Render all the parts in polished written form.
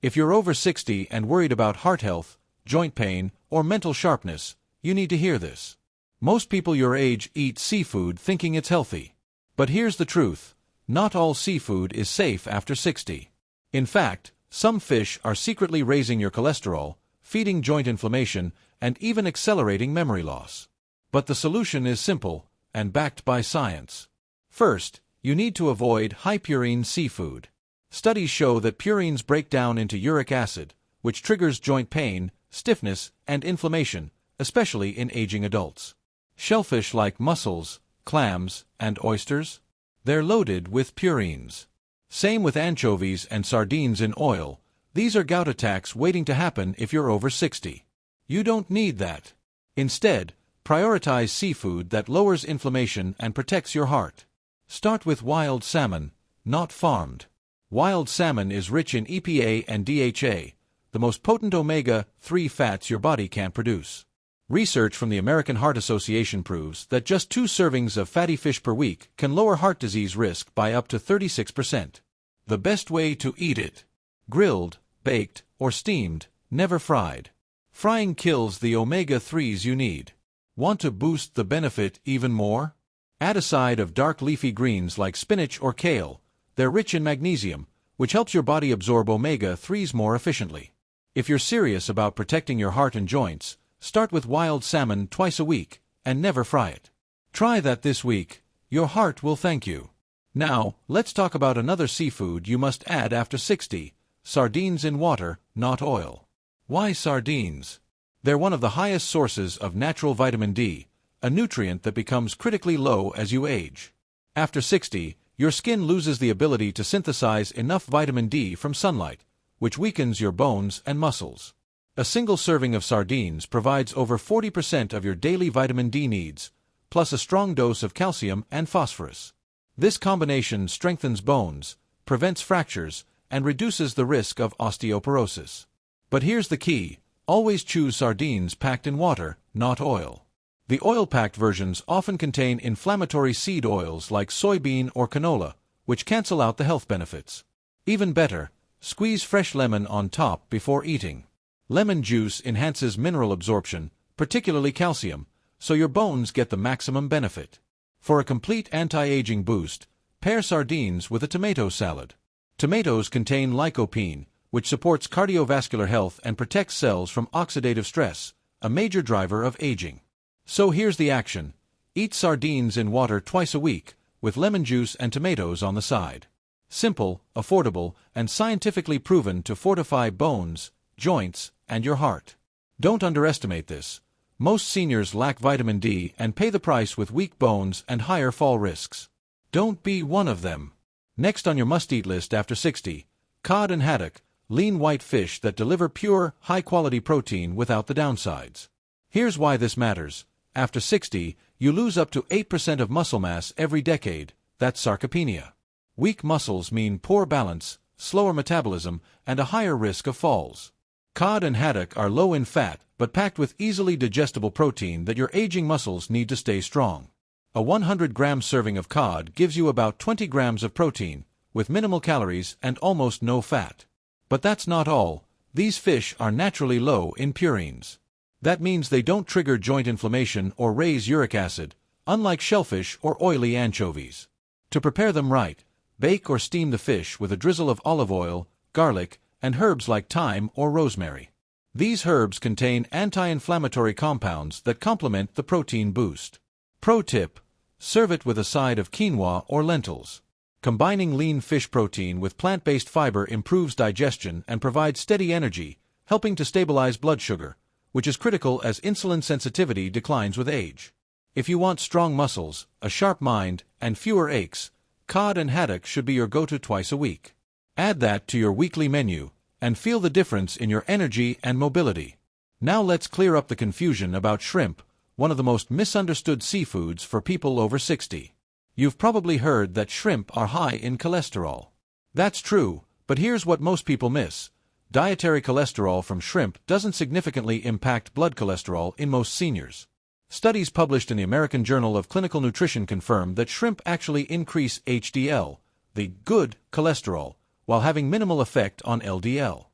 If you're over 60 and worried about heart health, joint pain, or mental sharpness, you need to hear this. Most people your age eat seafood thinking it's healthy. But here's the truth. Not all seafood is safe after 60. In fact, some fish are secretly raising your cholesterol, feeding joint inflammation, and even accelerating memory loss. But the solution is simple, and backed by science. First, you need to avoid high-purine seafood. Studies show that purines break down into uric acid, which triggers joint pain, stiffness, and inflammation, especially in aging adults. Shellfish like mussels, clams, and oysters? They're loaded with purines. Same with anchovies and sardines in oil. These are gout attacks waiting to happen if you're over 60. You don't need that. Instead, prioritize seafood that lowers inflammation and protects your heart. Start with wild salmon, not farmed. Wild salmon is rich in EPA and DHA, the most potent omega-3 fats your body can produce. Research from the American Heart Association proves that just 2 servings of fatty fish per week can lower heart disease risk by up to 36%. The best way to eat it: grilled, baked, or steamed, never fried. Frying kills the omega-3s you need. Want to boost the benefit even more? Add a side of dark leafy greens like spinach or kale. They're rich in magnesium, which helps your body absorb omega-3s more efficiently. If you're serious about protecting your heart and joints, start with wild salmon twice a week, and never fry it. Try that this week. Your heart will thank you. Now, let's talk about another seafood you must add after 60, sardines in water, not oil. Why sardines? They're one of the highest sources of natural vitamin D, a nutrient that becomes critically low as you age. After 60, your skin loses the ability to synthesize enough vitamin D from sunlight, which weakens your bones and muscles. A single serving of sardines provides over 40% of your daily vitamin D needs, plus a strong dose of calcium and phosphorus. This combination strengthens bones, prevents fractures, and reduces the risk of osteoporosis. But here's the key: always choose sardines packed in water, not oil. The oil-packed versions often contain inflammatory seed oils like soybean or canola, which cancel out the health benefits. Even better, squeeze fresh lemon on top before eating. Lemon juice enhances mineral absorption, particularly calcium, so your bones get the maximum benefit. For a complete anti-aging boost, pair sardines with a tomato salad. Tomatoes contain lycopene, which supports cardiovascular health and protects cells from oxidative stress, a major driver of aging. So here's the action. Eat sardines in water twice a week, with lemon juice and tomatoes on the side. Simple, affordable, and scientifically proven to fortify bones, joints, and your heart. Don't underestimate this. Most seniors lack vitamin D and pay the price with weak bones and higher fall risks. Don't be one of them. Next on your must-eat list after 60, cod and haddock, lean white fish that deliver pure, high-quality protein without the downsides. Here's why this matters. After 60, you lose up to 8% of muscle mass every decade. That's sarcopenia. Weak muscles mean poor balance, slower metabolism, and a higher risk of falls. Cod and haddock are low in fat, but packed with easily digestible protein that your aging muscles need to stay strong. A 100-gram serving of cod gives you about 20 grams of protein, with minimal calories and almost no fat. But that's not all. These fish are naturally low in purines. That means they don't trigger joint inflammation or raise uric acid, unlike shellfish or oily anchovies. To prepare them right, bake or steam the fish with a drizzle of olive oil, garlic, and herbs like thyme or rosemary. These herbs contain anti-inflammatory compounds that complement the protein boost. Pro tip: serve it with a side of quinoa or lentils. Combining lean fish protein with plant-based fiber improves digestion and provides steady energy, helping to stabilize blood sugar, which is critical as insulin sensitivity declines with age. If you want strong muscles, a sharp mind, and fewer aches, cod and haddock should be your go-to twice a week. Add that to your weekly menu, and feel the difference in your energy and mobility. Now let's clear up the confusion about shrimp, one of the most misunderstood seafoods for people over 60. You've probably heard that shrimp are high in cholesterol. That's true, but here's what most people miss. Dietary cholesterol from shrimp doesn't significantly impact blood cholesterol in most seniors. Studies published in the American Journal of Clinical Nutrition confirm that shrimp actually increase HDL, the good cholesterol, while having minimal effect on LDL.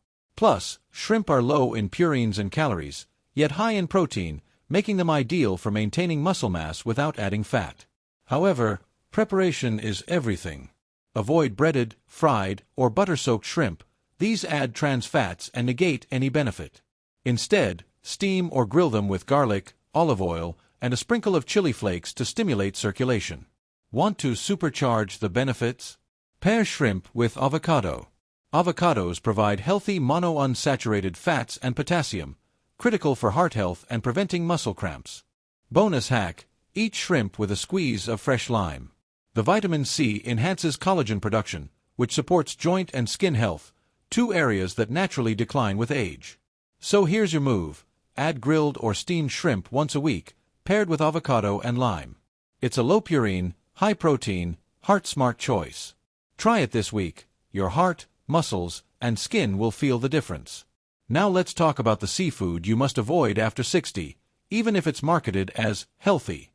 Plus, shrimp are low in purines and calories, yet high in protein, making them ideal for maintaining muscle mass without adding fat. However, preparation is everything. Avoid breaded, fried, or butter-soaked shrimp. These add trans fats and negate any benefit. Instead, steam or grill them with garlic, olive oil, and a sprinkle of chili flakes to stimulate circulation. Want to supercharge the benefits? Pair shrimp with avocado. Avocados provide healthy monounsaturated fats and potassium, critical for heart health and preventing muscle cramps. Bonus hack: eat shrimp with a squeeze of fresh lime. The vitamin C enhances collagen production, which supports joint and skin health, two areas that naturally decline with age. So here's your move: add grilled or steamed shrimp once a week, paired with avocado and lime. It's a low-purine, high-protein, heart-smart choice. Try it this week. Your heart, muscles, and skin will feel the difference. Now let's talk about the seafood you must avoid after 60, even if it's marketed as healthy.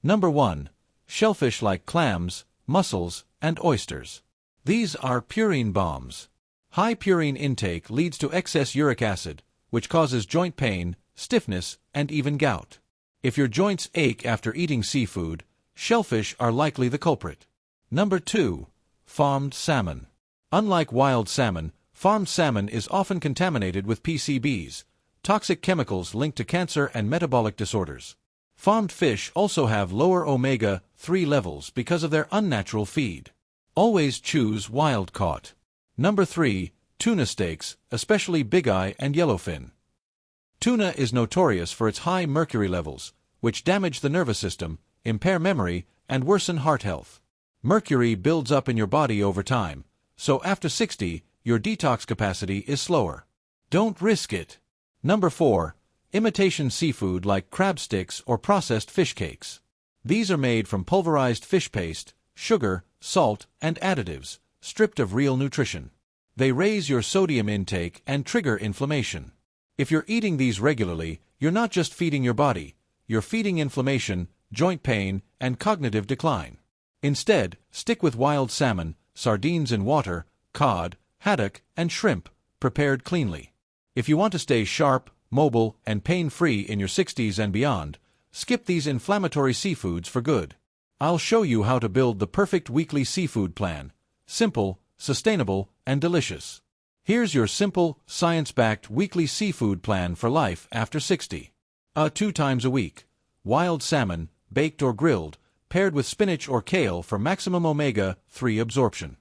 Number 1. Shellfish like clams, mussels, and oysters. These are purine bombs. High purine intake leads to excess uric acid, which causes joint pain, stiffness, and even gout. If your joints ache after eating seafood, shellfish are likely the culprit. Number 2. Farmed salmon. Unlike wild salmon, farmed salmon is often contaminated with PCBs, toxic chemicals linked to cancer and metabolic disorders. Farmed fish also have lower omega-3 levels because of their unnatural feed. Always choose wild-caught. Number 3. Tuna steaks, especially big-eye and yellowfin. Tuna is notorious for its high mercury levels, which damage the nervous system, impair memory, and worsen heart health. Mercury builds up in your body over time, so after 60, your detox capacity is slower. Don't risk it. Number 4. Imitation seafood like crab sticks or processed fish cakes. These are made from pulverized fish paste, sugar, salt, and additives, stripped of real nutrition. They raise your sodium intake and trigger inflammation. If you're eating these regularly, you're not just feeding your body, you're feeding inflammation, joint pain, and cognitive decline. Instead, stick with wild salmon, sardines in water, cod, haddock, and shrimp, prepared cleanly. If you want to stay sharp, mobile, and pain-free in your 60s and beyond, skip these inflammatory seafoods for good. I'll show you how to build the perfect weekly seafood plan: simple, sustainable, and delicious. Here's your simple, science-backed weekly seafood plan for life after 60. 2 times a week. Wild salmon, baked or grilled, paired with spinach or kale for maximum omega-3 absorption.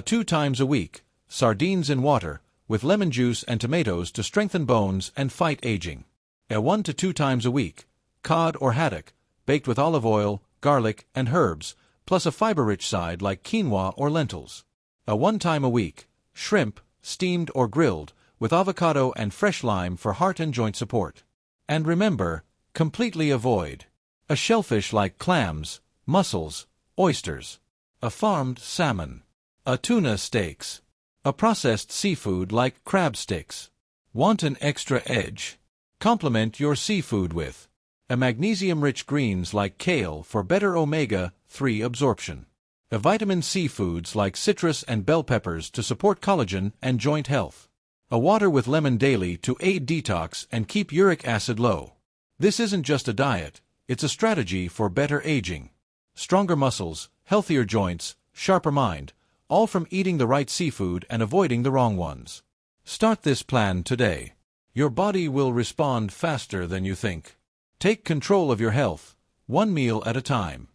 2 times a week. Sardines in water, with lemon juice and tomatoes to strengthen bones and fight aging. 1 to 2 times a week. Cod or haddock, baked with olive oil, garlic, and herbs, plus a fiber-rich side like quinoa or lentils. 1 time a week. Shrimp, steamed or grilled, with avocado and fresh lime for heart and joint support. And remember, completely avoid a shellfish like clams, mussels, oysters, a farmed salmon, a tuna steaks, a processed seafood like crab sticks. Want an extra edge? Complement your seafood with a magnesium-rich greens like kale for better omega-3 absorption. A vitamin C foods like citrus and bell peppers to support collagen and joint health. A water with lemon daily to aid detox and keep uric acid low. This isn't just a diet, it's a strategy for better aging. Stronger muscles, healthier joints, sharper mind, all from eating the right seafood and avoiding the wrong ones. Start this plan today. Your body will respond faster than you think. Take control of your health, one meal at a time.